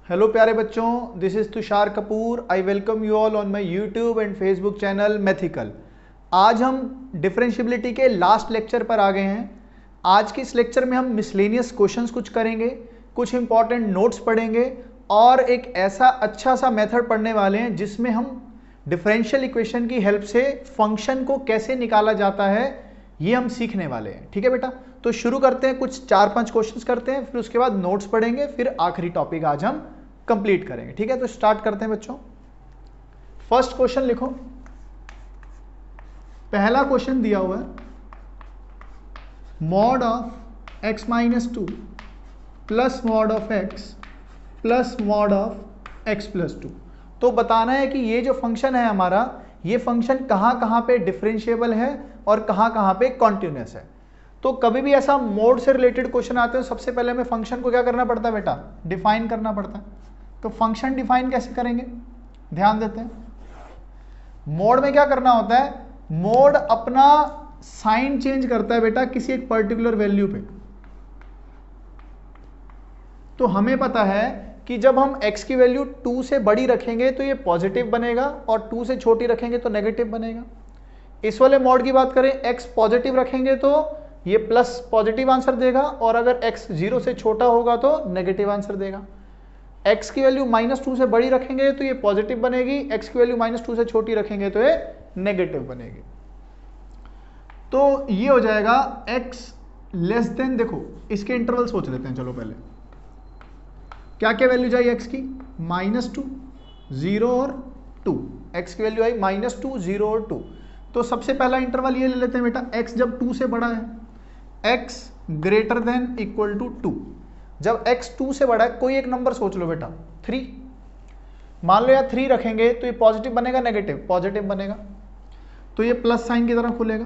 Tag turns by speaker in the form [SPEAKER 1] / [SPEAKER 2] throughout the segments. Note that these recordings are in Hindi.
[SPEAKER 1] हेलो प्यारे बच्चों, this is Tushar Kapoor. I welcome you all on my YouTube and Facebook channel mythical. आज हम डिफरेंशियबिलिटी के लास्ट लेक्चर पर आ गए हैं। आज के इस लेक्चर में हम मिसलेनियस क्वेश्चंस कुछ करेंगे, कुछ इंपॉर्टेंट नोट्स पढ़ेंगे और एक ऐसा अच्छा सा मेथड पढ़ने वाले हैं जिसमें हम डिफरेंशियल इक्वेशन की हेल्प से फंक्शन को कैसे निकाला जाता है ये हम सीखने वाले हैं। ठीक है बेटा, तो शुरू करते हैं। कुछ 4-5 क्वेश्चंस करते हैं, फिर उसके बाद नोट्स पढ़ेंगे, फिर आखिरी टॉपिक आज हम कंप्लीट करेंगे। ठीक है, तो स्टार्ट करते हैं बच्चों। फर्स्ट क्वेश्चन लिखो। पहला क्वेश्चन दिया हुआ है, mod of x minus 2 plus mod of x plus mod of x plus 2। तो बताना है कि ये जो फंक्शन है हमारा, ये फंक्शन कहाँ कहाँ पे डिफरेंशिएबल है और कहाँ कहाँ पे कॉन्टिन्यूअस है। तो कभी भी ऐसा मोड से रिलेटेड क्वेश्चन आते हैं, सबसे पहले हमें फंक्शन को क्या करना पड़ता है बेटा, डिफाइन करना पड़ता है। तो फंक्शन डिफाइन कैसे करेंगे, ध्यान देते हैं। मोड में क्या करना होता है, मोड अपना साइन चेंज करता है बेटा किसी एक पर्टिकुलर वैल्यू पे। तो हमें पता है कि जब हम x की वैल्यू 2 से बड़ी रखेंगे तो ये पॉजिटिव बनेगा और 2 से छोटी रखेंगे तो नेगेटिव बनेगा। इस वाले मोड की बात करें, x पॉजिटिव रखेंगे तो ये प्लस पॉजिटिव आंसर देगा और अगर x 0 से छोटा होगा तो नेगेटिव आंसर देगा। x की वैल्यू -2 से बड़ी रखेंगे तो ये पॉजिटिव बनेगी, x की वैल्यू -2 से छोटी रखेंगे तो ये नेगेटिव बनेगी। तो ये हो जाएगा x लेस देन, देखो इसके इंटरवल सोच लेते हैं। चलो पहले क्या क्या वैल्यू जाए x की, -2, 0 और 2। x की वैल्यू आई -2, 0 और 2। तो सबसे पहला इंटरवल ये ले लेते हैं बेटा, x जब 2 से बड़ा है, x greater than equal to 2। जब x 2 से बड़ा है, कोई एक नंबर सोच लो बेटा, 3 मान लो, या 3 रखेंगे तो ये पॉजिटिव बनेगा नेगेटिव, पॉजिटिव बनेगा। तो ये प्लस साइन की तरह खुलेगा,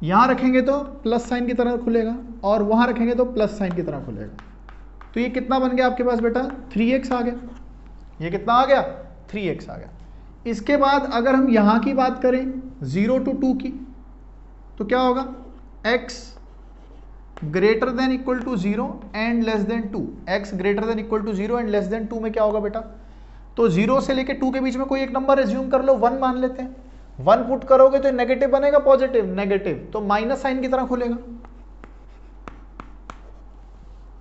[SPEAKER 1] यहां रखेंगे तो प्लस साइन की तरह खुलेगा और वहां रखेंगे तो प्लस साइन की तरह खुलेगा। तो ये कितना बन गया आपके पास बेटा, 3x आ गया। ये कितना आ गया, 3x आ गया। इसके बाद अगर हम यहां की बात करें 0 to 2 की, तो क्या होगा, x greater than equal to 0 and less than 2। x greater than equal to 0 and less than 2 में क्या होगा बेटा, तो 0 से लेके 2 के बीच में कोई एक नंबर एज्यूम कर लो, 1 मान लेते हैं। 1 पुट करोगे तो नेगेटिव बनेगा, पॉजिटिव, नेगेटिव, तो माइनस साइन की तरह खुलेगा।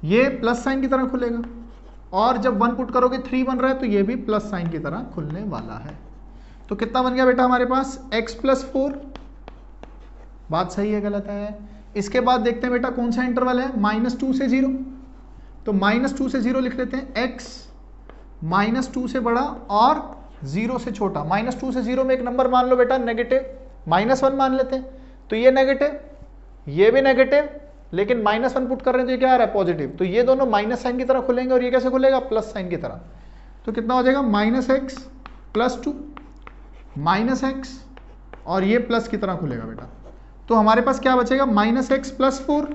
[SPEAKER 1] ये प्लस साइन की तरह खुलेगा और जब 1 पुट करोगे 3 बन रहा है तो ये भी प्लस साइन की तरह खुलने वाला है। तो कितना बन गया बेटा हमारे पास, x प्लस 4। बात सही है गलत है। इसके बाद देखते हैं बेटा कौन सा इंटरवल है, -2 से 0। तो -2 से 0 लिख लेते हैं, x -2 से बड़ा और 0 से छोटा। -2 से 0 में एक नंबर मान लो बेटा नेगेटिव, -1 मान लेते हैं, तो ये नेगेटिव, ये भी नेगेटिव, लेकिन -1 पुट कर रहे हैं तो ये क्या आ रहा है, पॉजिटिव। तो ये दोनों माइनस साइन की तरह खुलेंगे और ये कैसे खुलेगा, प्लस साइन की तरह। तो कितना हो जाएगा, -x प्लस 2 -x और ये प्लस की तरह खुलेगा बेटा। तो हमारे पास क्या बचेगा, -x प्लस 4।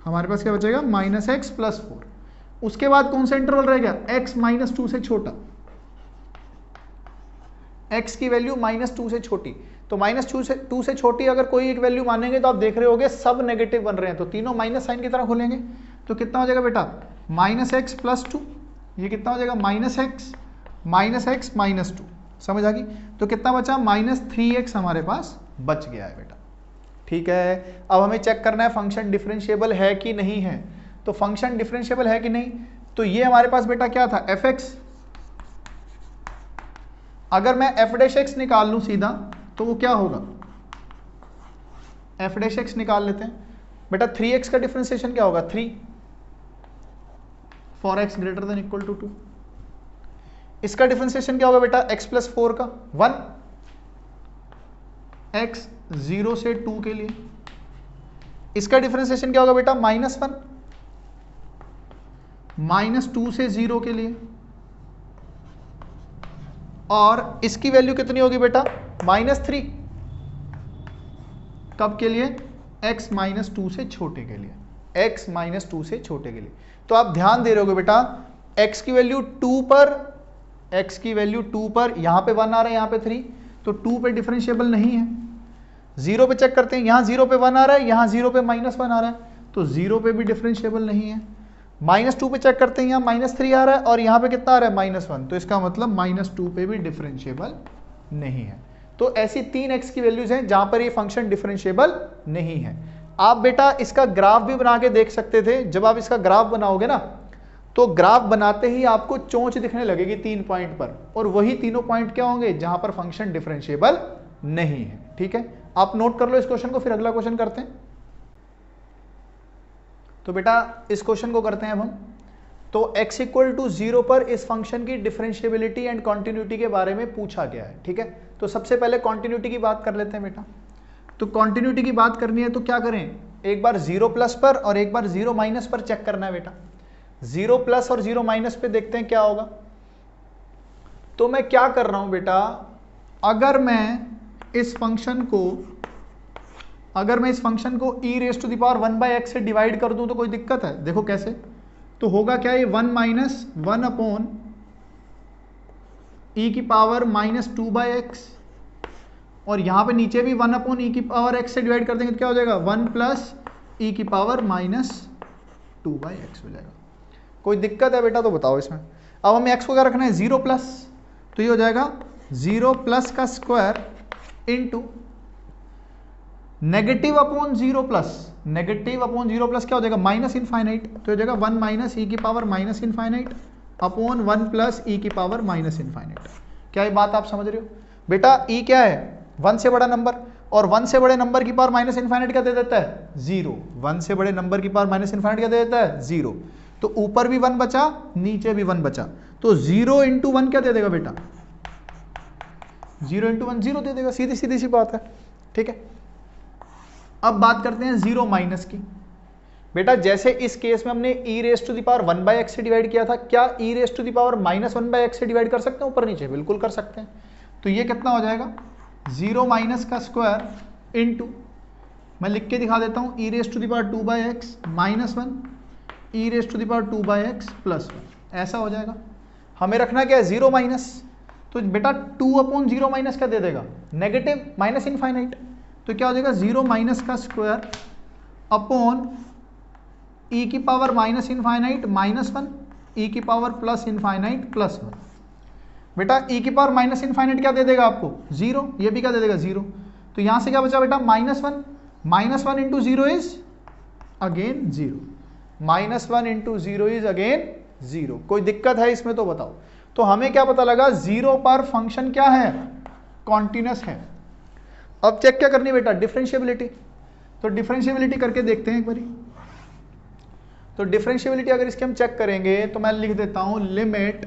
[SPEAKER 1] हमारे पास क्या बचेगा, -x प्लस 4। उसके बाद कौन सा इंटरवल रहेगा, x -2 से छोटा, x की वैल्यू -2 से छोटी। तो -2 से छोटी अगर कोई एक वैल्यू मानेंगे तो आप देख रहे होगे सब नेगेटिव बन रहे हैं, तो तीनों माइनस साइन की तरह खुलेंगे। तो कितना हो जाएगा बेटा, -x प्लस 2, ये कितना हो जाएगा, -x -2। समझ आ गई। तो कितना बचा, -3x हमारे पास बच गया है बेटा। ठीक है, अब हमें चेक करना है फंक्शन डिफरेंशिएबल है कि नहीं है। तो फंक्शन डिफरेंशिएबल है कि नहीं, तो ये हमारे पास बेटा क्या था, fx। अगर मैं f' निकाल लूं सीधा तो वो क्या होगा, f' निकाल लेते हैं बेटा। 3x का डिफरेंशिएशन क्या होगा, 3 for x greater than equal to 2। इसका डिफरेंशिएशन क्या होगा बेटा, x प्लस 4 का 1, x 0 से 2 के लिए। इसका डिफरेंशिएशन क्या होगा बेटा, -1, -2 से 0 के लिए। और इसकी वैल्यू कितनी होगी बेटा, -3, कब के लिए, x -2 से छोटे के लिए, x -2 से छोटे के लिए। तो आप ध्यान दे रहे होगे बेटा, x की वैल्यू 2 पर, x की वैल्यू 2 पर, यहां पे 1 आ रहा है, यहां पे 3, तो 2 पे डिफरेंशिएबल नहीं है। 0 पे चेक करते हैं, यहां 0 पे 1 आ रहा है, यहां 0 पे -1 आ रहा है, तो 0 पे भी डिफरेंशिएबल नहीं है। -2 पे चेक करते हैं, यहाँ -3 आ रहा है और यहाँ पे कितना आ रहा है -1, तो इसका मतलब -2 पे भी डिफरेंशिएबल नहीं है। तो ऐसी 3 x की वैल्यूज हैं जहां पर ये फंक्शन डिफरेंशिएबल नहीं है। आप बेटा इसका ग्राफ भी बना के देख सकते थे। जब आप इसका ग्राफ बनाओगे ना, तो ग्राफ बनाते ही आपको चोंच दिखने लगेगी 3 पॉइंट पर, और वही तीनों पॉइंट क्या होंगे जहां पर फंक्शन डिफरेंशिएबल नहीं है। ठीक है, आप नोट कर लो इस क्वेश्चन को, फिर अगला क्वेश्चन करते हैं। तो बेटा इस क्वेश्चन को करते हैं अब हम। तो x = 0 पर इस फंक्शन की डिफरेंशिएबिलिटी एंड कॉन्टिन्यूटी के बारे में पूछा गया है। ठीक है, तो सबसे पहले कॉन्टिन्यूटी की बात कर लेते हैं बेटा। तो कॉन्टिन्यूटी की बात करनी है तो क्या करें, एक बार 0+ पर और एक बार 0- पर चेक करना है बेटा। 0+ और 0- पे देखते हैं क्या होगा। तो मैं क्या कर रहा हूं बेटा, अगर मैं इस फंक्शन को e⁻1/x से डिवाइड कर दूं तो कोई दिक्कत है? देखो कैसे, तो होगा क्या, ये 1-1/e⁻²x, और यहां पे नीचे भी 1/e⁻x से डिवाइड कर देंगे तो क्या हो जाएगा, 1+e⁻²x हो जाएगा। कोई दिक्कत है बेटा तो बताओ इसमें। अब हमें x को क्या रखना है, 0+, तो ये हो जाएगा 0+² इंटू -0+, क्या हो जाएगा, -∞, तो हो जाएगा 1-e⁻∞/1+e⁻∞। क्या ये बात आप समझ रहे हो बेटा? e क्या है, 1 से बड़ा नंबर, और 1 से बड़े नंबर की पावर -∞ क्या दे देता है, 0। 1 से बड़े नंबर की पावर -∞ क्या दे देता है, 0। तो ऊपर भी 1 बचा, नीचे भी 1 बचा, तो 0 × 1 क्या दे देगा बेटा, 0 × 1 0 दे देगा। सीधी सीधी सी बात है। ठीक है, अब बात करते हैं 0- की। बेटा जैसे इस केस में हमने e⁻1/x से डिवाइड किया था, क्या e⁻−1/x से डिवाइड कर सकते हैं ऊपर नीचे? बिल्कुल कर सकते हैं। तो ये कितना हो जाएगा, 0- इंटू, मैं लिख के दिखा देता हूं, e⁻2/x -1 e⁻2/x +1, ऐसा हो जाएगा। हमें रखना क्या है, 0-, तो बेटा 2/0- क्या दे देगा, नेगेटिव, -∞, तो क्या हो जाएगा, 0- अपॉन e⁻∞ -1 e⁻+∞ +1। बेटा e⁻∞ क्या दे देगा आपको, 0, ये भी क्या दे देगा, 0। तो यहां से क्या बचा बेटा, -1 × 0 इज अगेन 0, -1 × 0 इज अगेन 0। कोई दिक्कत है इसमें तो बताओ। तो हमें क्या पता लगा, 0 पर फंक्शन क्या है, कॉन्टिन्यूअस है। अब चेक क्या करनी है बेटा, डिफरेंशिएबिलिटी। तो डिफरेंशिएबिलिटी करके देखते हैं एक बारी। तो डिफरेंशिएबिलिटी अगर इसके हम चेक करेंगे तो मैं लिख देता हूं, लिमिट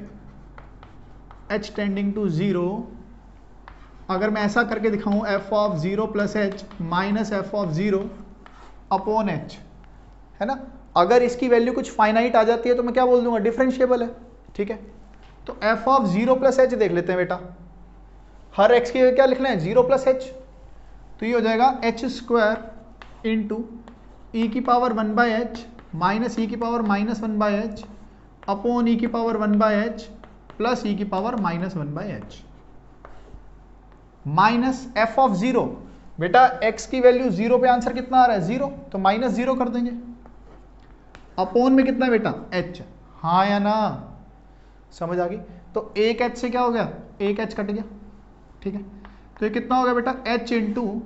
[SPEAKER 1] h टेंडिंग टू 0, अगर मैं ऐसा करके दिखाऊं, f(0 + h -f(0 upon h), है ना। अगर इसकी वैल्यू कुछ फाइनाइट आ जाती है तो मैं क्या बोल दूंगा, डिफरेंशिएबल है। ठीक है, तो f(0 + h) देख लेते हैं बेटा। हर x की क्या लिखना है, 0 + h, तो ये हो जाएगा h² into e⁻1/h -e⁻−1/h upon e⁻1/h plus e⁻−1/h minus f(0). बेटा x की वैल्यू 0 पे आंसर कितना आ रहा है, 0, तो -0 कर देंगे, अपॉन में कितना बेटा, h, हाँ या ना, समझ आ गई। तो एक h से क्या हो गया, एक h कट गया। ठीक है, तो ये कितना हो गया बेटा, h इंटू,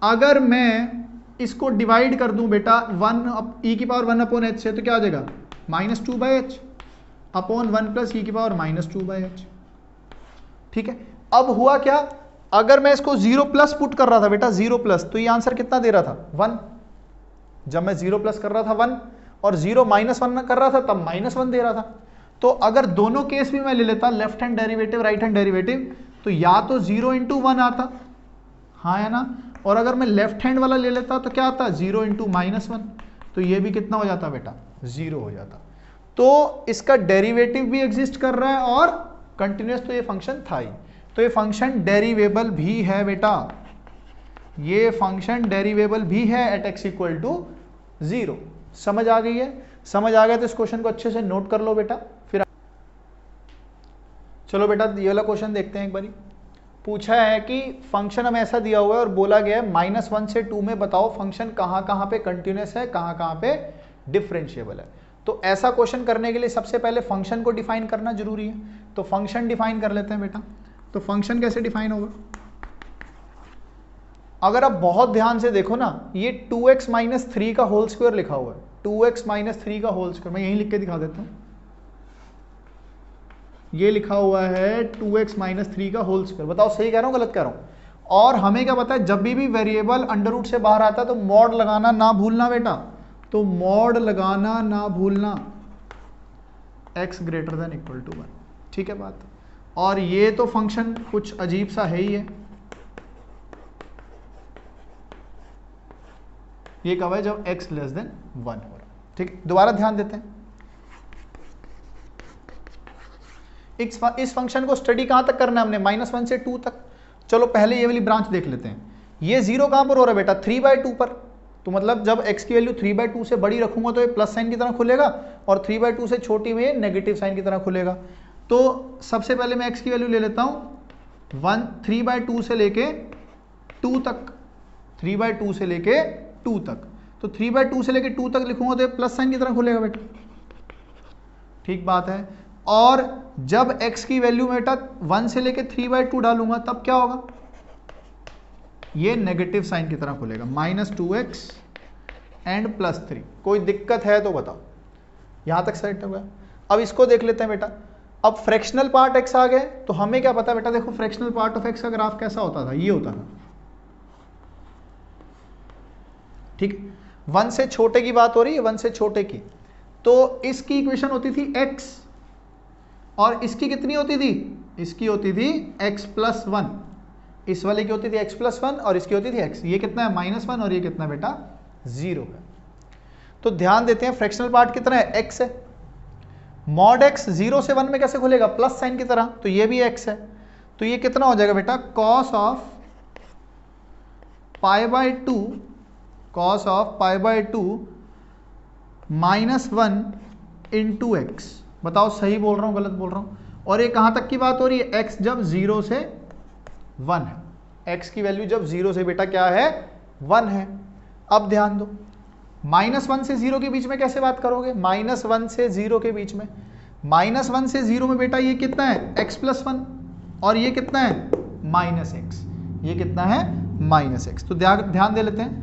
[SPEAKER 1] अगर मैं इसको डिवाइड कर दूं बेटा 1e⁻1/h से, तो क्या हो जाएगा, -2/h अपॉन 1 + e⁻−2/h। ठीक है, अब हुआ क्या, अगर मैं इसको 0+ पुट कर रहा था बेटा, 0+, तो ये आंसर कितना दे रहा था, 1। जब मैं 0+ कर रहा था 1 और 0-1 कर रहा था तब -1 दे रहा था। तो अगर दोनों केस भी मैं ले लेता, left hand derivative, right hand derivative, तो या तो 0 × 1 आता, हाँ है ना, और अगर मैं लेफ्ट हैंड वाला ले लेता तो क्या आता, 0 × -1, तो ये भी कितना हो जाता बेटा, 0 हो जाता। तो इसका डेरिवेटिव भी एग्जिस्ट कर रहा है और कंटिन्यूअस तो ये फंक्शन था ही, तो ये फंक्शन डेरिवेबल भी है बेटा, ये फंक्शन डेरिवेबल भी है एट x = 0। समझ आ गई है? समझ आ गया तो इस क्वेश्चन को अच्छे से नोट कर लो बेटा। फिर चलो बेटा ये वाला क्वेश्चन देखते हैं एक बारी। पूछा है कि फंक्शन हमें ऐसा दिया हुआ है और बोला गया है -1 से 2 में बताओ फंक्शन कहां कहां पे कंटिन्यूअस है, कहां कहां पे डिफरेंशिएबल है। तो ऐसा क्वेश्चन करने के लिए सबसे पहले फंक्शन को डिफाइन करना जरूरी है। तो फंक्शन डिफाइन कर लेते हैं बेटा। तो फंक्शन कैसे डिफाइन होगा? अगर आप बहुत ध्यान से देखो ना, ये 2x माइनस 3 का होल स्क्वायर लिखा हुआ है, 2x माइनस 3 का होल स्क्वायर, मैं यहीं लिख के दिखा देता हूं। ये लिखा हुआ है 2x माइनस 3 का होल स्क्वायर। बताओ सही कह रहा हूं गलत कह रहा हूं? और हमें क्या पता है, जब भी वेरिएबल अंडर रूट से बाहर आता है तो मॉड लगाना ना भूलना बेटा। तो मॉड लगाना ना भूलना, x greater than equal to 1। ठीक है बात? और ये तो फंक्शन कुछ अजीब सा है ही है। ये कब है? जब x लेस देन 1 हो रहा है। ठीक, दोबारा ध्यान देते हैं। इस फंक्शन को स्टडी कहां तक करना है हमने? -1 से 2 तक। चलो पहले ये वाली ब्रांच देख लेते हैं। ये 0 कहां पर हो रहा है बेटा? 3/2 पर। तो मतलब जब x की वैल्यू 3/2 से बड़ी रखूंगा तो ये प्लस साइन की तरह खुलेगा, और 3/2 से छोटी में नेगेटिव साइन की तरह खुलेगा। तो सबसे पहले मैं x की वैल्यू ले लेता हूं 3/2 से लेके 2 तक। 3/2 से लेके 2 तक। तो 3/2 से लेके 2 तक लिखूंगा तो ये प्लस साइन की तरह खुलेगा बेटा। ठीक बात है। और जब x की वैल्यू में बेटा 1 से लेके 3/2 डालूंगा तब क्या होगा? ये नेगेटिव साइन की तरह खुलेगा, -2x एंड +3। कोई दिक्कत है तो बताओ। यहां तक सेट हो गया? अब इसको देख लेते हैं बेटा। अब फ्रैक्शनल पार्ट x आ गए, तो हमें क्या पता बेटा? देखो फ्रैक्शनल पार्ट ऑफ x का ग्राफ कैसा होता था? ये होता था। ठीक, 1 से छोटे की बात हो रही है, 1 से छोटे की। तो इसकी इक्वेशन होती थी x, और इसकी कितनी होती थी? इसकी होती थी x + 1। इस वाले की होती थी x + 1 और इसकी होती थी x। ये कितना है? -1, और ये कितना बेटा? 0 है। तो ध्यान देते हैं फ्रैक्शनल पार्ट कितना है? x है। मॉड x 0 से 1 में कैसे खुलेगा? प्लस साइन की तरह। तो ये भी x है। तो ये कितना हो जाएगा बेटा? cos of π/2 cos of π/2 -1 into x। बताओ सही बोल रहा हूं गलत बोल रहा हूं? और ये कहां तक की बात हो रही है? x जब 0 से 1 है। x की वैल्यू जब 0 से बेटा क्या है? 1 है। अब ध्यान दो, -1 से 0 के बीच में कैसे बात करोगे? -1 से 0 के बीच में, -1 से 0 में बेटा ये कितना है? x + 1, और ये कितना है? -x। ये कितना है? -x। तो ध्यान दे लेते हैं।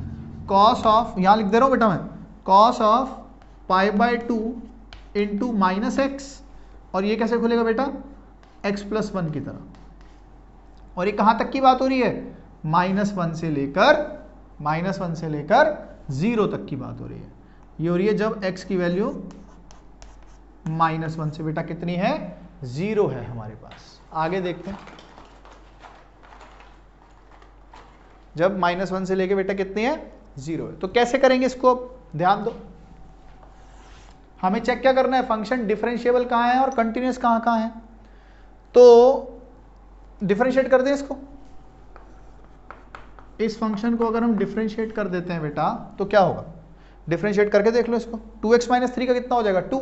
[SPEAKER 1] cos ऑफ, यहां लिख दे रहा हूं बेटा मैं, cos ऑफ π/2 इंटू -x, और ये कैसे खुलेगा बेटा? x + 1 की तरह। और ये कहां तक की बात हो रही है? -1 से लेकर 0 तक की बात हो रही है। ये हो रही है जब x की वैल्यू -1 से बेटा कितनी है? 0 है हमारे पास। आगे देखते हैं। जब -1 से लेके बेटा कितनी है? 0 है। तो कैसे करेंगे इसको? अब ध्यान दो, हमें चेक क्या करना है? फंक्शन डिफरेंशिएबल कहां है और कंटिन्यूअस कहां है। तो डिफरेंशिएट कर दें इसको। इस फंक्शन को अगर हम डिफरेंशिएट कर देते हैं बेटा तो क्या होगा? डिफरेंशिएट करके देख लो इसको। 2x - 3 का कितना हो जाएगा? 2।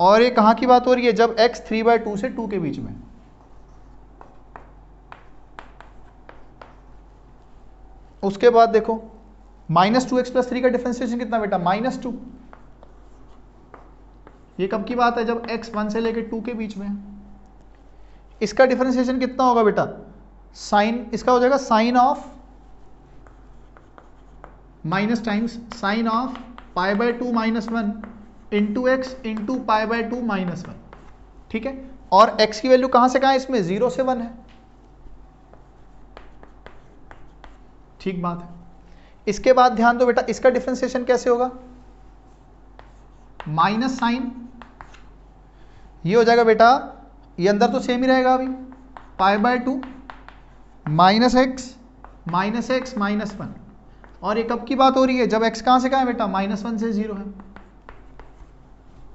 [SPEAKER 1] और ये कहां की बात हो रही है? जब x 3/2 से 2 के बीच में। उसके बाद देखो -2x + 3 का डिफरेंशिएशन कितना बेटा? -2। ये कब की बात है? जब x 1 से लेकर 2 के बीच में है। इसका डिफरेंशिएशन कितना होगा बेटा? साइन, इसका हो जाएगा sine of minus times sine of π/2 - 1 into x into π/2 - 1। ठीक है। और x की वैल्यू कहां से कहां है? इसमें 0 से 1 है। ठीक बात है। इसके बाद ध्यान दो बेटा, इसका डिफरेंशिएशन कैसे होगा? माइनस साइन, ये हो जाएगा बेटा, ये अंदर तो सेम ही रहेगा अभी, π/2 -x -1। और ये कब की बात हो रही है? जब x कहां से कहां है बेटा? -1 से 0 है।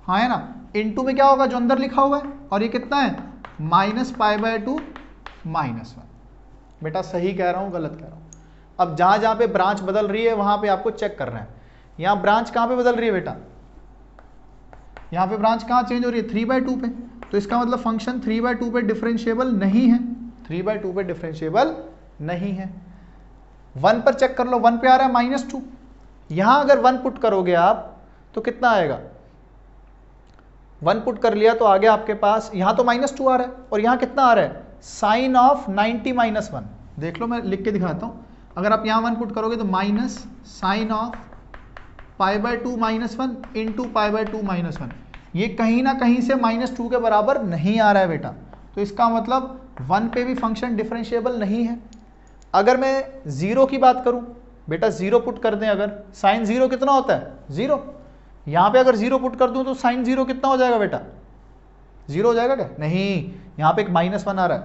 [SPEAKER 1] हाँ है ना? इनटू में क्या होगा? जो अंदर लिखा हुआ है। और ये कितना है? -π/2 -1। बेटा सही कह रहा हूं गलत कह रहा हूं? अब जहां जहां पे ब्रांच बदल रही है वहां पे आपको चेक करना है। यहां ब्रांच कहां पे बदल रही है बेटा? यहां पे ब्रांच कहां चेंज हो रही है? 3/2 पे। तो इसका मतलब फंक्शन 3/2 पे डिफरेंशिएबल नहीं है। 3/2 पे डिफरेंशिएबल नहीं है। 1 पर चेक कर लो, 1 पे आ रहा है -2। यहां अगर 1 पुट करोगे आप तो कितना आएगा, 1 पुट कर लिया तो आगे आपके पास यहाँ तो -2 आ रहा है और यहाँ कितना आ रहा है, साइन ऑफ 90 - 1। देख लो मैं लिख के दिखाता हूँ, अगर आप यहाँ 1 पुट करोगे तो माइनस साइन ऑफ π/2 - 1 इंटू π/2 - 1, ये कहीं ना कहीं से -2 के बराबर नहीं आ रहा है बेटा, तो इसका मतलब 1 पे भी फंक्शन डिफरेंशिएबल नहीं है। अगर मैं 0 की बात करूं बेटा, 0 पुट कर दें, अगर साइन 0 कितना होता है, 0, यहाँ पे अगर 0 पुट कर दूं तो साइन 0 कितना हो जाएगा बेटा, 0 हो जाएगा क्या, नहीं, यहाँ पे एक -1 आ रहा है,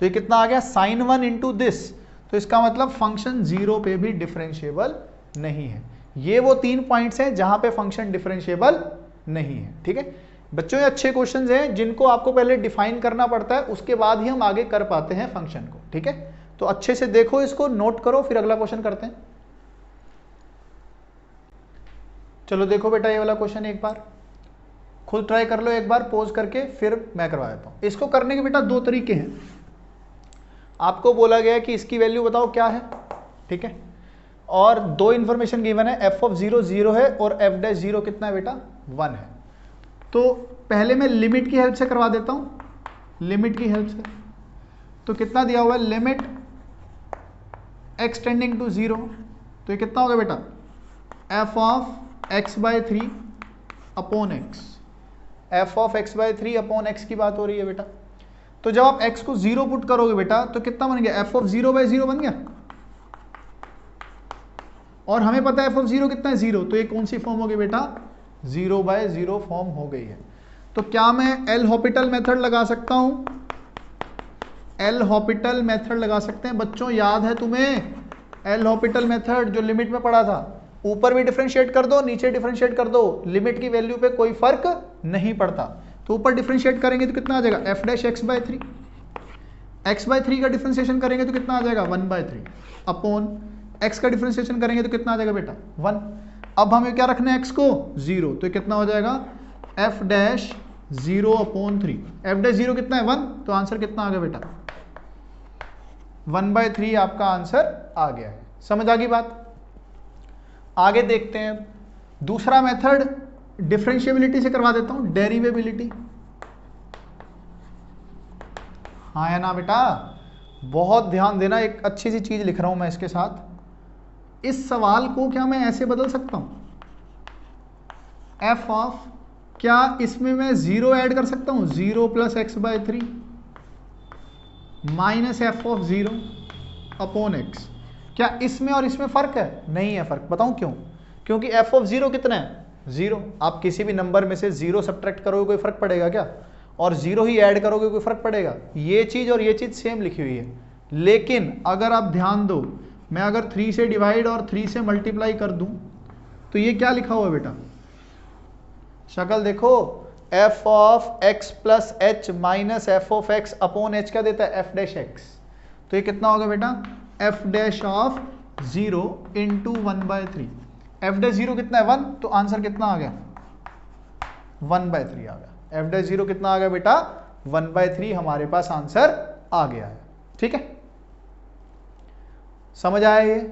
[SPEAKER 1] तो ये कितना आ गया, साइन 1 इंटू दिस, तो इसका मतलब फंक्शन 0 पे भी डिफरेंशिएबल नहीं है। ये वो 3 पॉइंट्स हैं जहां पे फंक्शन डिफरेंशिएबल नहीं है। ठीक है बच्चों, ये अच्छे क्वेश्चंस हैं जिनको आपको पहले डिफाइन करना पड़ता है, उसके बाद ही हम आगे कर पाते हैं फंक्शन को। ठीक है, तो अच्छे से देखो, इसको नोट करो, फिर अगला क्वेश्चन करते हैं। चलो देखो बेटा, ये वाला क्वेश्चन एक बार खुद ट्राई कर लो, एक बार पॉज करके, फिर मैं करवा देता हूं। इसको करने के बेटा 2 तरीके हैं। आपको बोला गया है कि इसकी वैल्यू बताओ क्या है, ठीक है, और 2 इंफॉर्मेशन गिवन है, f(0) 0 है और f'(0) कितना है बेटा, 1 है। तो पहले मैं लिमिट की हेल्प से करवा देता हूं, लिमिट की हेल्प से। तो कितना दिया हुआ है, लिमिट x टेंडिंग टू 0, तो ये कितना होगा बेटा, f(x/3) upon x, f(x/3) upon x की बात हो रही है बेटा। तो जब आप x को 0 पुट करोगे बेटा तो कितना बन गया, f(0/0) बन गया, और हमें पता है f(0) कितना है, 0, तो ये कौन सी फॉर्म हो गई बेटा, 0/0 फॉर्म हो गई है। तो क्या मैं एल हॉपिटल मेथड लगा सकता हूं, एल हॉपिटल मेथड लगा सकते हैं बच्चों, याद है तुम्हें एल हॉपिटल मेथड जो लिमिट में पढ़ा था, ऊपर भी डिफरेंशिएट कर दो नीचे डिफरेंशिएट कर दो, लिमिट की वैल्यू पे कोई फर्क नहीं पड़ता। तो ऊपर डिफरेंशिएट करेंगे तो कितना आ जाएगा, f'(x/3), x/3 का डिफरेंशिएशन करेंगे तो कितना आ जाएगा, 1/3 अपॉन x का डिफरेंशिएशन करेंगे तो कितना आ जाएगा बेटा, 1। अब हमें क्या रखना है, x को 0, तो कितना हो जाएगा, f'(0/3), f'(0) कितना है, 1, तो आंसर कितना आ गया बेटा, 1/3 आपका आंसर आ गया है। समझ आ गई बात। आगे देखते हैं, दूसरा मेथड डिफरेंशिएबिलिटी से करवा देता हूं, डेरिवेबिलिटी। हाँ या ना बेटा, बहुत ध्यान देना, एक अच्छी सी चीज लिख रहा हूं मैं इसके साथ। इस सवाल को क्या मैं ऐसे बदल सकता हूं, f ऑफ, क्या इसमें मैं 0 ऐड कर सकता हूं, 0 + x/3 minus f(0) upon x। क्या इसमें और इसमें फर्क है, नहीं है फर्क, बताऊं क्यों, क्योंकि f(0) कितना है, 0, आप किसी भी नंबर में से 0 सब्ट्रैक्ट करोगे कोई फर्क पड़ेगा क्या, और 0 ही ऐड करोगे कोई फर्क पड़ेगा, ये चीज और ये चीज सेम लिखी हुई है। लेकिन अगर आप ध्यान दो, मैं अगर 3 से डिवाइड और 3 से मल्टीप्लाई कर दूं तो ये क्या लिखा हुआ है बेटा, शक्ल देखो, f of x + h minus f of x upon h क्या देता है, f'(x), तो ये कितना होगा बेटा, f' ऑफ 0 इंटू 1/3, f'(0) कितना है, 1, तो आंसर कितना आ गया, 1/3 आ गया। f'(0) कितना आ गया बेटा, 1/3 हमारे पास आंसर आ गया है। ठीक है, समझ आया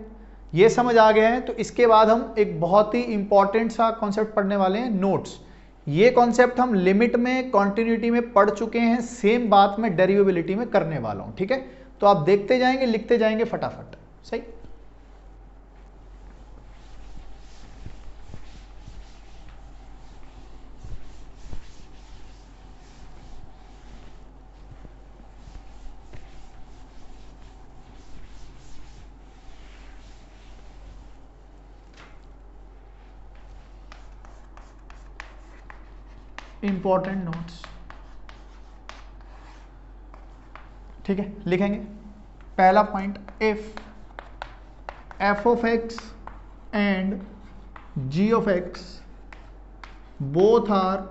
[SPEAKER 1] ये समझ आ गया है। तो इसके बाद हम एक बहुत ही इंपॉर्टेंट सा कॉन्सेप्ट पढ़ने वाले हैं, नोट्स। ये कॉन्सेप्ट हम लिमिट में, कॉन्टिन्यूटी में पढ़ चुके हैं, सेम बात मैं डेरिवेबिलिटी में करने वाला हूं। ठीक है, तो आप देखते जाएंगे, लिखते जाएंगे फटाफट, सही। इंपॉर्टेंट नोट्स, ठीक है, लिखेंगे। पहला point, if f of x and g of x both are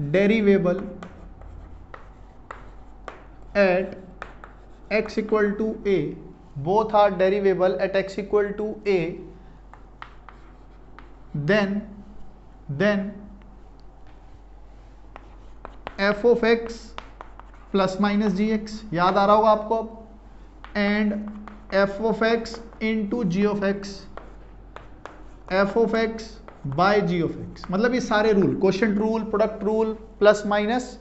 [SPEAKER 1] derivable at x = a, both are derivable at x = a, then f of x ± gx, याद आ रहा होगा आपको अब, and f of x into g of x f of x by g of x, मतलब ये सारे rule, quotient rule, product rule, plus minus,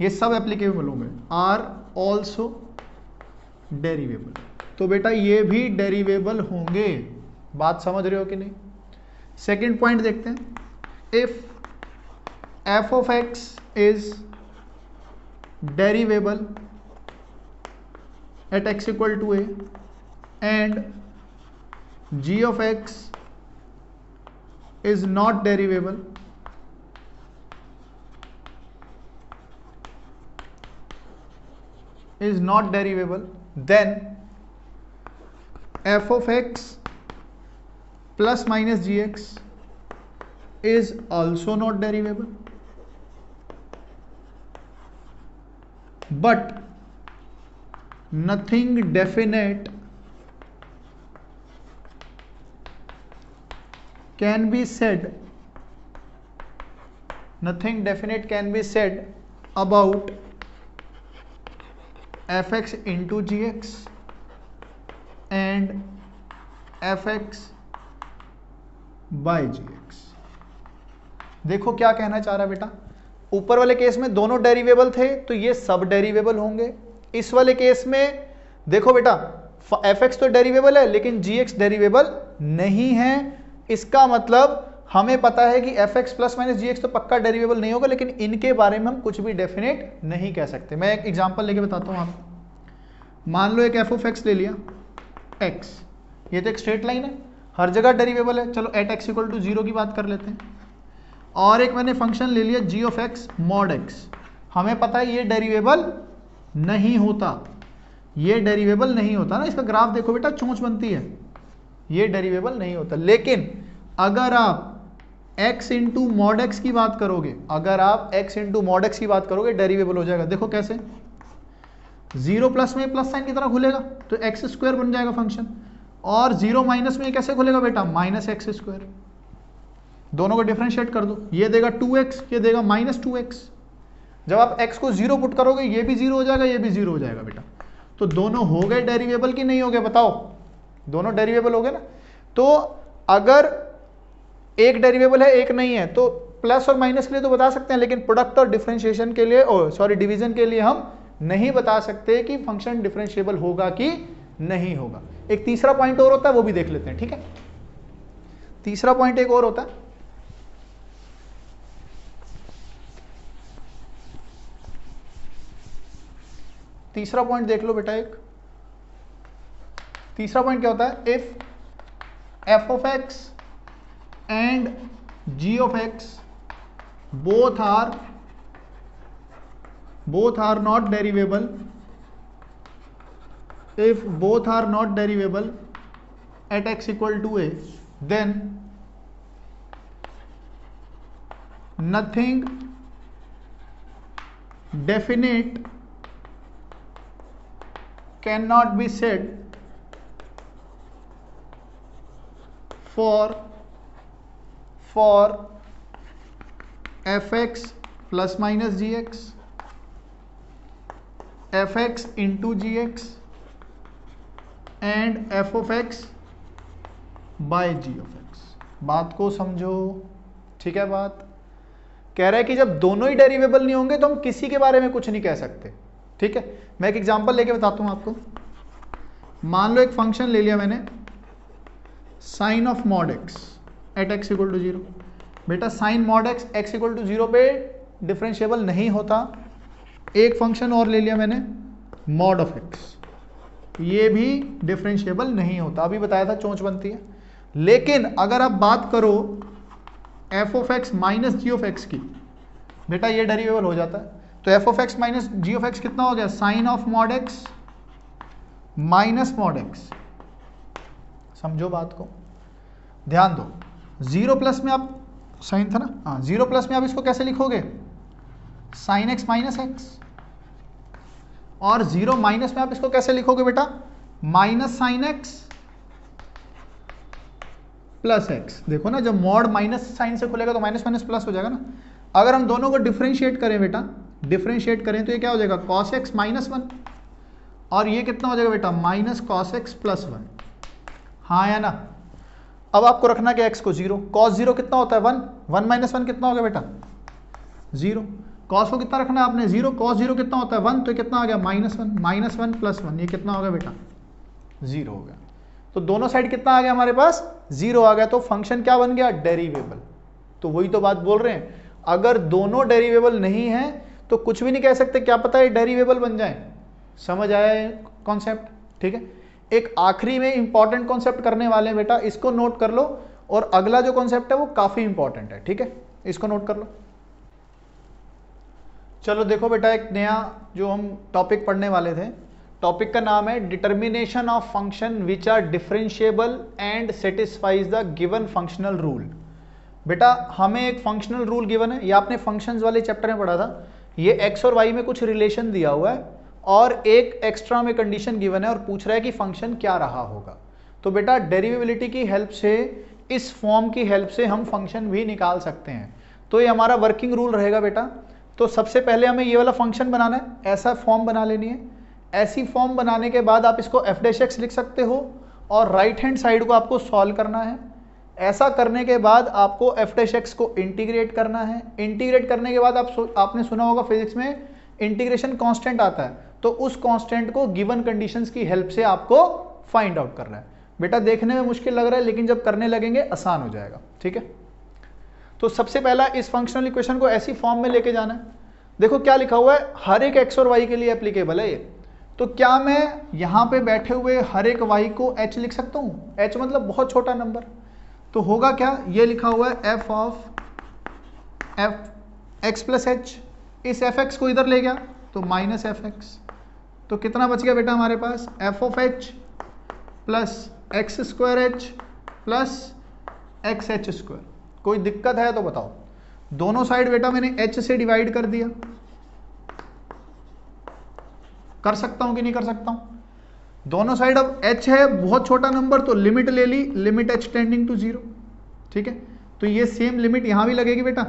[SPEAKER 1] ये सब एप्लीकेबल होंगे, आर ऑल्सो डेरिवेबल। तो बेटा ये भी डेरिवेबल होंगे, बात समझ रहे हो कि नहीं। सेकंड पॉइंट देखते हैं, if F of X is derivable at x equal to A and g of x is not derivable, then f of x plus minus gx is also not derivable, but nothing definite can be said about fx into gx and fx by gx। देखो क्या कहना चाह रहा है बेटा, ऊपर वाले केस में दोनों डेरिवेबल थे तो ये सब डेरिवेबल होंगे। इस वाले केस में देखो बेटा, fx तो डेरिवेबल है लेकिन gx डेरिवेबल नहीं है। इसका मतलब हमें पता है कि fx प्लस माइनस gx तो पक्का डेरिवेबल नहीं होगा, लेकिन इनके बारे में हम कुछ भी डेफिनेट नहीं कह सकते। मैं एक एग्जांपल लेके बताता हूं आपको। मान लो एक f ऑफ x ले लिया x, ये तो एक स्ट्रेट लाइन है, हर जगह डेरिवेबल है। चलो एट x इक्वल टू 0 की बात कर लेते हैं। और एक मैंने फंक्शन ले लिया g of x mod x, हमें पता है ये डेरिवेबल नहीं होता, ये डेरिवेबल नहीं होता ना। इसका ग्राफ देखो बेटा, चोंच बनती है, ये डेरिवेबल नहीं होता। लेकिन अगर आप x इंटू मॉड एक्स की बात करोगे, अगर आप x इंटू मॉड एक्स की बात करोगे, डेरिवेबल हो जाएगा। देखो कैसे, 0 प्लस में प्लस साइन की तरह खुलेगा तो एक्स स्क्वायर बन जाएगा फंक्शन, और 0 माइनस में कैसे खुलेगा बेटा, माइनस एक्स स्क्वायर। दोनों को डिफरेंशिएट कर दो, ये देगा 2x, ये देगा माइनस 2x। जब आप x को 0 पुट करोगे, ये भी 0 हो जाएगा, ये भी 0 हो जाएगा बेटा। तो दोनों हो गए डेरिवेबल कि नहीं हो गए, बताओ, दोनों डेरिवेबल हो गए ना। तो अगर एक डेरिवेबल है एक नहीं है तो प्लस और माइनस के लिए तो बता सकते हैं, लेकिन प्रोडक्ट और डिफरेंशिएशन के लिए डिवीजन के लिए हम नहीं बता सकते कि फंक्शन डिफरेंशिएबल होगा कि नहीं होगा। एक तीसरा पॉइंट और होता है, वो भी देख लेते हैं, ठीक है। तीसरा पॉइंट एक और होता है, तीसरा पॉइंट देख लो बेटा। एक तीसरा पॉइंट क्या होता है, if f of x and g of x both are not derivable, if both are not derivable at x equal to a, then nothing definite cannot be said for fx plus minus gx, fx into gx and f of x by g of x। बात को समझो, ठीक है। बात कह रहा है कि जब दोनों ही डेरिवेबल नहीं होंगे तो हम किसी के बारे में कुछ नहीं कह सकते, ठीक है। मैं एक एग्जांपल लेके बताता हूं आपको। मान लो एक फंक्शन ले लिया मैंने, sine of mod x at x equal to 0। बेटा sine mod x x equal to 0 पे डिफरेंशिएबल नहीं होता। एक फंक्शन और ले लिया मैंने, मॉड ऑफ एक्स, ये भी डिफरेंशिएबल नहीं होता, अभी बताया था चोंच बनती है। लेकिन अगर आप बात करो f of x minus g of x की, बेटा ये डेरिवेबल हो जाता है। तो f of x minus g of x कितना हो गया, sine of mod x minus mod x. समझो बात को, ध्यान दो। 0 प्लस में आप, साइन था ना, हाँ, 0 प्लस में आप इसको कैसे लिखोगे, साइन एक्स माइनस एक्स। और 0 माइनस में आप इसको कैसे लिखोगे बेटा, minus sine x plus x. देखो ना, जब मॉड माइनस साइन से खुलेगा तो माइनस माइनस प्लस हो जाएगा ना। अगर हम दोनों को डिफरेंशिएट करें बेटा, डिफरेंशिएट करें तो ये क्या हो जाएगा, कॉस एक्स माइनस 1, और ये कितना हो जाएगा बेटा, माइनस कॉस एक्स प्लस 1। हाँ या ना। अब आपको रखना कि x को 0, cos 0 कितना होता है 1, 1 माइनस 1 कितना हो गया बेटा 0, cos को कितना रखना है आपने 0, cos 0 कितना होता है 1, तो कितना आ गया -1, -1 प्लस 1, ये कितना हो गया बेटा 0 हो गया। तो दोनों साइड कितना आ गया हमारे पास 0 आ गया, तो फंक्शन क्या बन गया डेरिवेबल। तो वही तो बात बोल रहे हैं, अगर दोनों डेरिवेबल नहीं है तो कुछ भी नहीं कह सकते, क्या पता है डेरिवेबल बन जाए। समझ आया कॉन्सेप्ट, ठीक है। एक आखिरी में इंपॉर्टेंट कॉन्सेप्ट करने वाले हैं बेटा, इसको नोट कर लो, और अगला जो कॉन्सेप्ट है वो काफी इंपॉर्टेंट है, ठीक है, इसको नोट कर लो। चलो देखो बेटा, एक नया जो हम टॉपिक पढ़ने वाले थे, टॉपिक का नाम है determination of function which are differentiable and satisfies the given functional rule. बेटा हमें एक फंक्शनल रूल गिवन है, ये आपने फंक्शंस वाले चैप्टर में पढ़ा था। ये एक्स और वाई में कुछ रिलेशन दिया हुआ है और एक एक्स्ट्रा में कंडीशन गिवन है और पूछ रहा है कि फंक्शन क्या रहा होगा। तो बेटा डेरिवेबिलिटी की हेल्प से, इस फॉर्म की हेल्प से हम फंक्शन भी निकाल सकते हैं। तो ये हमारा वर्किंग रूल रहेगा बेटा। तो सबसे पहले हमें ये वाला फंक्शन बनाना है, ऐसा फॉर्म बना लेनी है। ऐसी फॉर्म बनाने के बाद आप इसको f डैश एक्स लिख सकते हो और राइट हैंड साइड को आपको सॉल्व करना है। ऐसा करने के बाद आपको f डैश एक्स को इंटीग्रेट करना है। इंटीग्रेट करने के बाद आपने सुना होगा फिजिक्स में इंटीग्रेशन कांस्टेंट आता है, तो उस कांस्टेंट को गिवन कंडीशंस की हेल्प से आपको फाइंड आउट करना है। बेटा देखने में मुश्किल लग रहा है, लेकिन जब करने लगेंगे आसान हो जाएगा, ठीक है। तो सबसे पहला इस फंक्शनल इक्वेशन को ऐसी फॉर्म में लेके जाना है। देखो क्या लिखा हुआ है, हर एक एक्स और वाई के लिए एप्लीकेबल है ये। तो क्या मैं यहां पे बैठे हुए हर एक वाई को h लिख सकता हूं? h मतलब बहुत छोटा नंबर। तो होगा क्या, ये लिखा हुआ है f of f x plus H, इस fx को इधर ले गया तो माइनस fx, तो कितना बच गया बेटा हमारे पास f of h plus x square H plus x H square. कोई दिक्कत है तो बताओ। दोनों साइड बेटा मैंने h से डिवाइड कर दिया, कर सकता हूं कि नहीं कर सकता हूं? दोनों साइड अब h है बहुत छोटा नंबर, तो लिमिट ले ली, लिमिट h टेंडिंग टू 0, ठीक है। तो ये सेम लिमिट यहां भी लगेगी बेटा,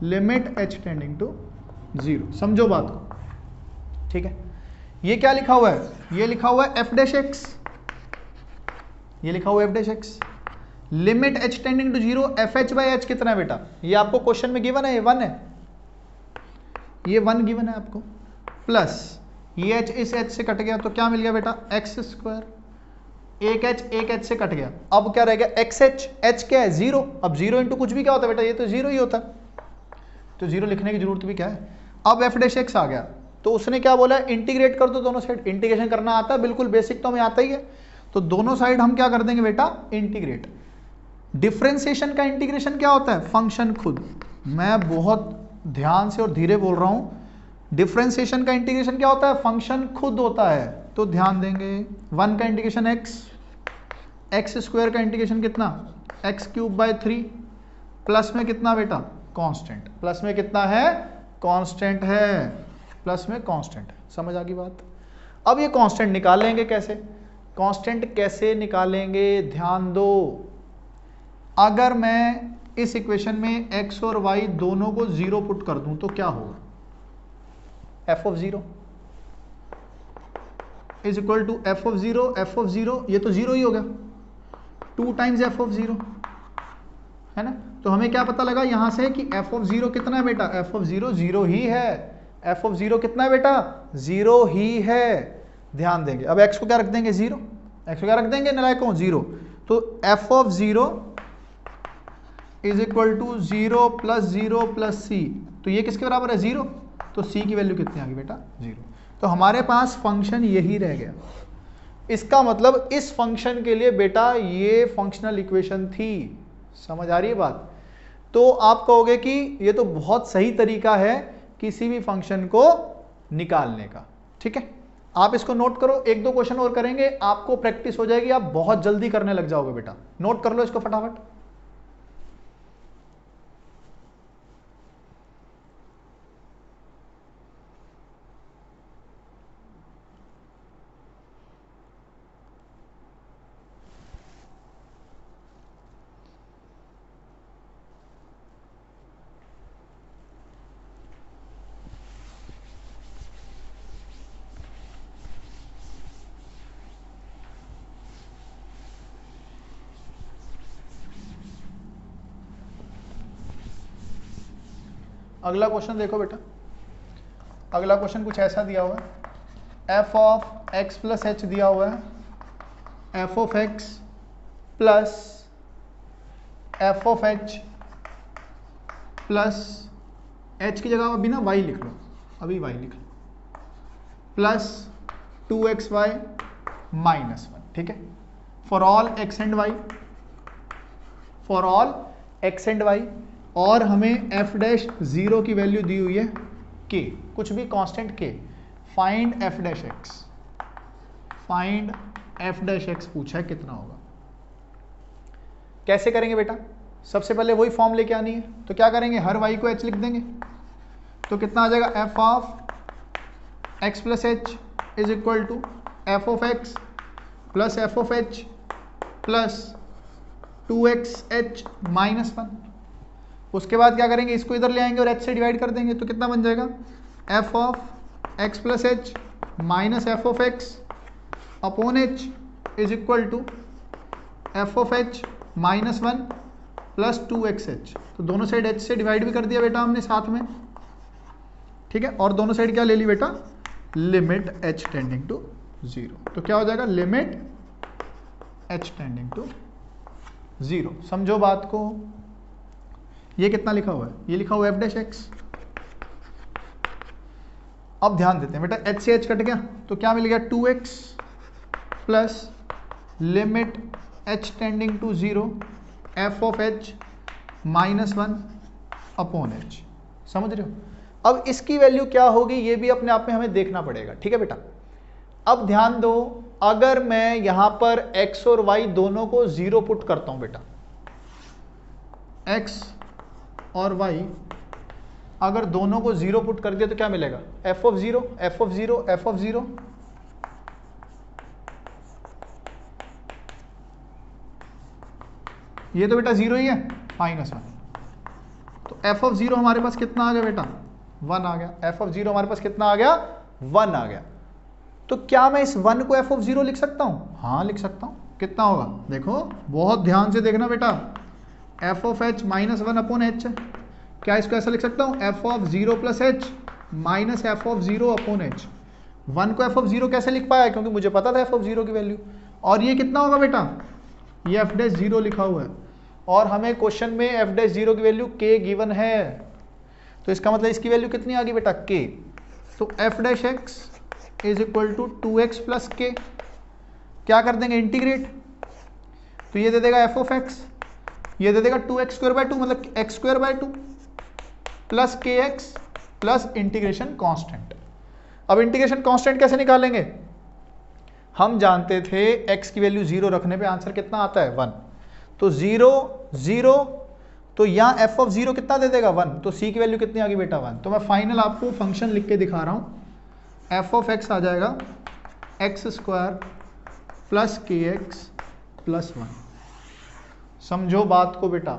[SPEAKER 1] लिमिट h टेंडिंग टू 0। समझो बात को, ठीक है। ये क्या लिखा हुआ है, ये लिखा हुआ है f डैश एक्स, ये लिखा हुआ है f dash x, limit h tending to 0, f h by h कितना है बेटा, ये आपको क्वेश्चन में गिवन है, ये 1 है, ये 1 गिवन है आपको, प्लस ये h इस h से कट गया तो क्या मिल गया बेटा एक्स स्क्वायर, एक h से कट गया, अब क्या रह गया एक्स एच, h क्या है 0, अब 0 इंटू कुछ भी क्या होता है बेटा, ये तो 0 ही होता है, तो 0 लिखने की जरूरत भी क्या है। अब f डैश एक्स आ गया, तो उसने क्या बोला इंटीग्रेट कर दो दोनों साइड। इंटीग्रेशन करना आता है, बिल्कुल बेसिक तो हमें आता ही है। तो दोनों साइड हम क्या कर देंगे बेटा इंटीग्रेट। डिफरेंशिएशन का इंटीग्रेशन क्या होता है, फंक्शन खुद। मैं बहुत ध्यान से और धीरे बोल रहा हूं, डिफरेंशिएशन का इंटीग्रेशन क्या होता है, फंक्शन खुद होता है। तो ध्यान देंगे, 1 का इंटीग्रेशन एक्स स्क्वायर का इंटीग्रेशन कितना एक्स क्यूब बाय 3, प्लस में कितना बेटा कांस्टेंट, प्लस में कितना है कांस्टेंट है, प्लस में कांस्टेंट। समझ आ गई बात। अब ये कांस्टेंट निकाल लेंगे कैसे, कांस्टेंट कैसे निकालेंगे ध्यान दो। अगर मैं इस इक्वेशन में x और y दोनों को 0 पुट कर दूं तो क्या होगा, f of 0 is equal to f of 0, ये तो 0 ही हो गया, 2 टाइम्स f ऑफ 0 है ना। तो हमें क्या पता लगा यहां से कि f ऑफ 0 कितना है बेटा, f ऑफ 0 0 ही है, f ऑफ 0 कितना है बेटा 0 ही है। ध्यान देंगे, अब x को क्या रख देंगे 0, x को क्या रख देंगे नालायकों 0, तो f of 0 is equal to 0 plus c, तो ये किसके बराबर है 0, तो c की वैल्यू कितनी आ गई बेटा 0। तो हमारे पास फंक्शन यही रह गया। इसका मतलब इस फंक्शन के लिए बेटा ये फंक्शनल इक्वेशन थी। समझ आ रही है बात। तो आप कहोगे कि ये तो बहुत सही तरीका है किसी भी फंक्शन को निकालने का, ठीक है। आप इसको नोट करो, 1-2 क्वेश्चन और करेंगे, आपको प्रैक्टिस हो जाएगी, आप बहुत जल्दी करने लग जाओगे बेटा। नोट कर लो इसको फटाफट। अगला क्वेश्चन देखो बेटा, अगला क्वेश्चन कुछ ऐसा दिया हुआ है, F of x plus H दिया हुआ है, F of x plus f of h plus H की जगह अभी ना वाई लिख लो, अभी वाई लिख लो, प्लस 2xy माइनस 1, ठीक है, for all x and y, for all x and y, और हमें एफ डैश जीरो की वैल्यू दी हुई है के, कुछ भी कांस्टेंट के, find f dash x, find f dash x पूछा है कितना होगा। कैसे करेंगे बेटा, सबसे पहले वही फॉर्म लेके आनी है, तो क्या करेंगे, हर वाई को एच लिख देंगे, तो कितना आ जाएगा, f of x plus h is equal to f of x plus f of h plus 2xh minus 1। उसके बाद क्या करेंगे, इसको इधर ले आएंगे और h से डिवाइड कर देंगे, तो कितना बन जाएगा, f of x plus h minus f of x upon h is equal to f of h minus 1 plus 2xh। तो दोनों साइड h से डिवाइड भी कर दिया बेटा हमने साथ में, ठीक है, और दोनों साइड क्या ले ली बेटा, लिमिट h टेंडिंग टू 0, तो क्या हो जाएगा, लिमिट h टेंडिंग टू 0। समझो बात को, ये कितना लिखा हुआ है, ये लिखा हुआ है एफ डैश एक्स। अब ध्यान देते हैं बेटा, h से h कट गया तो क्या मिल गया, 2x plus limit h tending to 0 f of h minus 1 upon h। समझ रहे हो, अब इसकी वैल्यू क्या होगी ये भी अपने आप में हमें देखना पड़ेगा, ठीक है बेटा। अब ध्यान दो, अगर मैं यहां पर x और y दोनों को 0 पुट करता हूं बेटा, x और y अगर दोनों को 0 पुट कर दिया तो क्या मिलेगा, f of 0 f of 0 f of 0, ये तो बेटा 0 ही है, माइनस 1, तो f ऑफ 0 हमारे पास कितना आ गया बेटा, 1 आ गया, f ऑफ 0 हमारे पास कितना आ गया, 1 आ गया। तो क्या मैं इस 1 को f ऑफ 0 लिख सकता हूं, हाँ लिख सकता हूं। कितना होगा, देखो बहुत ध्यान से देखना बेटा, f of h minus 1 upon h, क्या इसको ऐसा लिख सकता हूं, f of 0 plus h minus f of 0 upon h। 1 को f ऑफ 0 कैसे लिख पाया, क्योंकि मुझे पता था f ऑफ 0 की वैल्यू, और ये कितना होगा बेटा, ये f डैश 0 लिखा हुआ है, और हमें क्वेश्चन में f डैश 0 की वैल्यू k गिवन है, तो इसका मतलब इसकी वैल्यू कितनी आ गई बेटा, k। तो f dash x is equal to 2x plus k, क्या कर देंगे, इंटीग्रेट, तो ये दे देगा f ऑफ x, ये दे देगा 2x स्क्वायर बाय 2 मतलब x square by 2 plus kx plus integration constant. अब इंटीग्रेशन कांस्टेंट कैसे निकालेंगे, हम जानते थे x की वैल्यू 0 रखने पे आंसर कितना आता है, 1, तो 0 0, तो यहाँ f ऑफ 0 कितना दे देगा, 1, तो c की वैल्यू कितनी आ गई बेटा, 1। तो मैं फाइनल आपको फंक्शन लिख के दिखा रहा हूँ, f ऑफ x आ जाएगा x square plus kx plus 1। समझो बात को बेटा,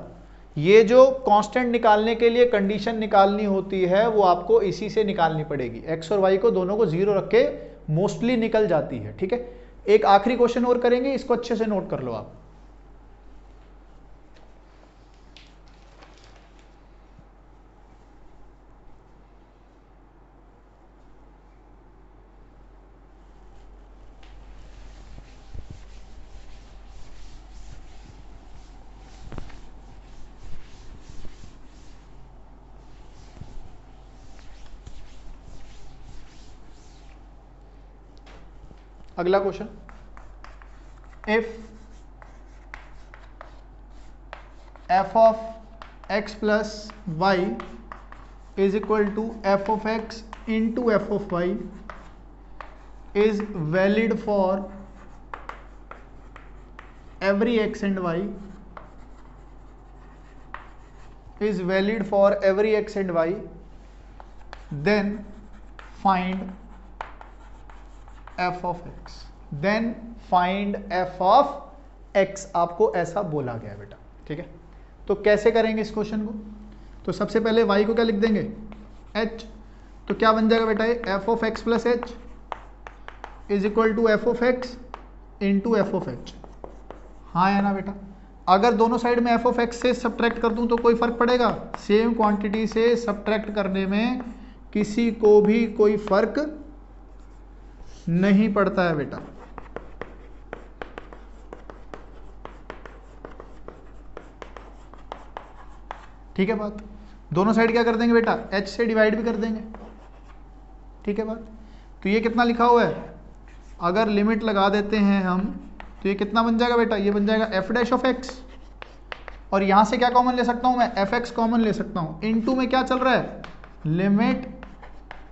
[SPEAKER 1] ये जो कांस्टेंट निकालने के लिए कंडीशन निकालनी होती है वो आपको इसी से निकालनी पड़ेगी, x और y को दोनों को 0 रख के मोस्टली निकल जाती है, ठीक है। एक आखिरी क्वेश्चन और करेंगे, इसको अच्छे से नोट कर लो आप। अगला question, if f of x plus y is equal to f of x into f of y is valid for every x and y, is valid for every x and y, then find f of x, then find f of x, आपको ऐसा बोला गया है बेटा, ठीक है। तो कैसे करेंगे इस क्वेश्चन को, तो सबसे पहले y को क्या लिख देंगे, h, तो क्या बन जाएगा बेटा ये f of x plus h is equal to f of x into f of h, हाँ है ना बेटा। अगर दोनों साइड में एफ ऑफ एक्स से सब्ट्रैक्ट कर दूं तो कोई फर्क पड़ेगा? सेम क्वांटिटी से सब्ट्रैक्ट करने में किसी को भी कोई फर्क नहीं पड़ता है बेटा। ठीक है बात? दोनों साइड क्या कर देंगे बेटा? h से डिवाइड भी कर देंगे। ठीक है बात? तो ये कितना लिखा हुआ है? अगर लिमिट लगा देते हैं हम तो ये कितना बन जाएगा बेटा? ये बन जाएगा एफ डैश ऑफ एक्स, और यहां से क्या कॉमन ले सकता हूं मैं? एफ एक्स कॉमन ले सकता हूं। इनटू में क्या चल रहा है? Limit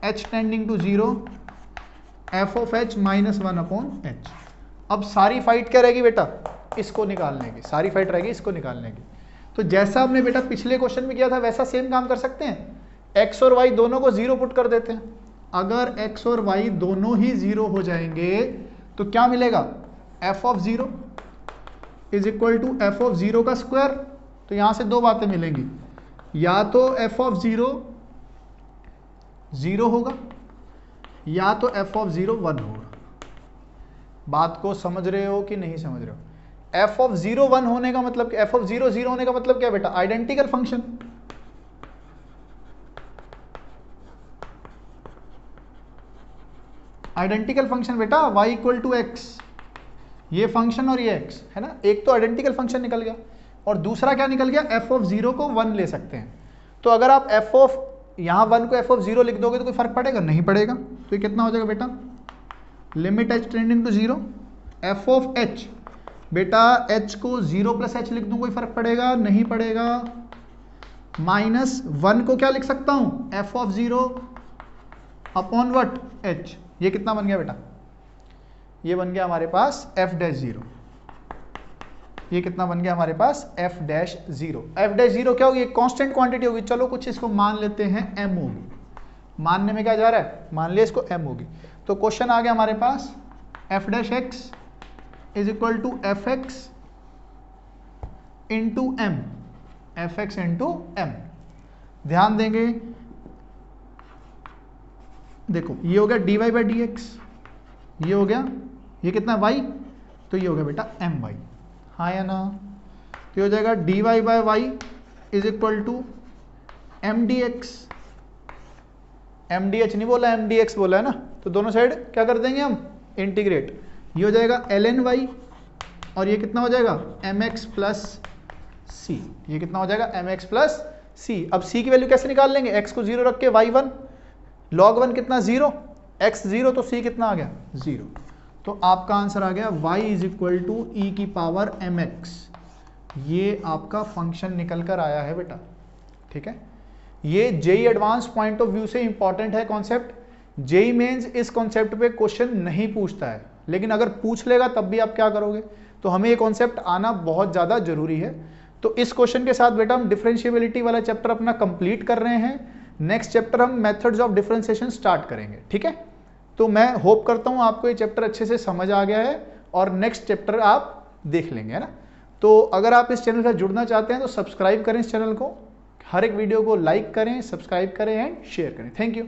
[SPEAKER 1] h tending to 0 f of h minus 1 upon h। अब सारी फाइट क्या रहेगी बेटा? इसको निकालने की। सारी फाइट रहेगी इसको निकालने की। तो जैसा हमने बेटा पिछले क्वेश्चन में किया था वैसा सेम काम कर सकते हैं। x और y दोनों को 0 पुट कर देते हैं। अगर x और y दोनों ही 0 हो जाएंगे तो क्या मिलेगा? f of 0 is equal to f of 0 का स्क्वायर। तो यहां से दो बातें मिलेंगी, या तो f ऑफ 0 0 होगा या तो f ऑफ 0 1 होगा। बात को समझ रहे हो कि नहीं समझ रहे हो? f ऑफ 0 1 होने का मतलब, f ऑफ 0 0 होने का मतलब क्या बेटा? Identical function. आइडेंटिकल फंक्शन बेटा, y इक्वल टू एक्स, ये फंक्शन और ये x है ना। एक तो आइडेंटिकल फंक्शन निकल गया और दूसरा क्या निकल गया? f ऑफ 0 को 1 ले सकते हैं। तो अगर आप f ऑफ यहां 1 को f ऑफ 0 लिख दोगे तो कोई फर्क पड़ेगा? नहीं पड़ेगा। तो ये कितना हो जाएगा बेटा? Limit h tending to 0 f of h, बेटा h को 0 प्लस h लिख दूं कोई फर्क पड़ेगा? नहीं पड़ेगा। माइनस 1 को क्या लिख सकता हूं? f of 0 upon what? h। ये कितना बन गया बेटा? ये बन गया हमारे पास f डैश 0। ये कितना बन गया हमारे पास? f dash 0। f डैश 0 क्या होगी? कांस्टेंट क्वांटिटी होगी। चलो कुछ इसको मान लेते हैं m होगी। मानने में क्या जा रहा है? मान लिया इसको m होगी। तो क्वेश्चन आ गया हमारे पास f dash x is equal to f x into m. F x into m. ध्यान देंगे, देखो ये हो गया d y by d x, ये हो गया, ये कितना y, तो ये हो गया बेटा एम वाई। हाँ या ना? तो हो जाएगा d y by y is equal to m d x. M d h नहीं बोला, एम डी एक्स बोला है ना। तो दोनों साइड क्या कर देंगे हम? इंटीग्रेट। ये हो जाएगा एल एन वाई और ये कितना हो जाएगा? एम एक्स प्लस सी। ये कितना हो जाएगा? एम एक्स प्लस सी। अब सी की वैल्यू कैसे निकाल लेंगे? एक्स को 0 रख के वाई 1, लॉग 1 कितना? 0, एक्स 0, तो सी कितना आ गया? 0। तो आपका आंसर आ गया y इज इक्वल टू ई की पावर एम एक्स। ये आपका फंक्शन निकल कर आया है बेटा। ठीक है, ये JEE Advanced point of view से इंपॉर्टेंट है कॉन्सेप्ट। जेई मेंस इस कॉन्सेप्ट पे क्वेश्चन नहीं पूछता है, लेकिन अगर पूछ लेगा तब भी आप क्या करोगे? तो हमें ये कॉन्सेप्ट आना बहुत ज़्यादा जरूरी है। तो इस क्वेश्चन के साथ बेटा हम डिफरेंशिएबिलिटी वाला चैप्टर अपना कंप्लीट कर रहे हैं। नेक्स्ट चैप्टर हम मेथड्स ऑफ डिफरेंशिएशन स्टार्ट करेंगे। ठीक है, तो मैं होप करता हूँ आपको ये चैप्टर अच्छे से समझ आ गया है और नेक्स्ट चैप्टर आप देख लेंगे, है ना। तो अगर आप इस चैनल से जुड़ना चाहते हैं तो सब्सक्राइब करें इस चैनल को, हर एक वीडियो को लाइक करें, सब्सक्राइब करें एंड शेयर करें। Thank you.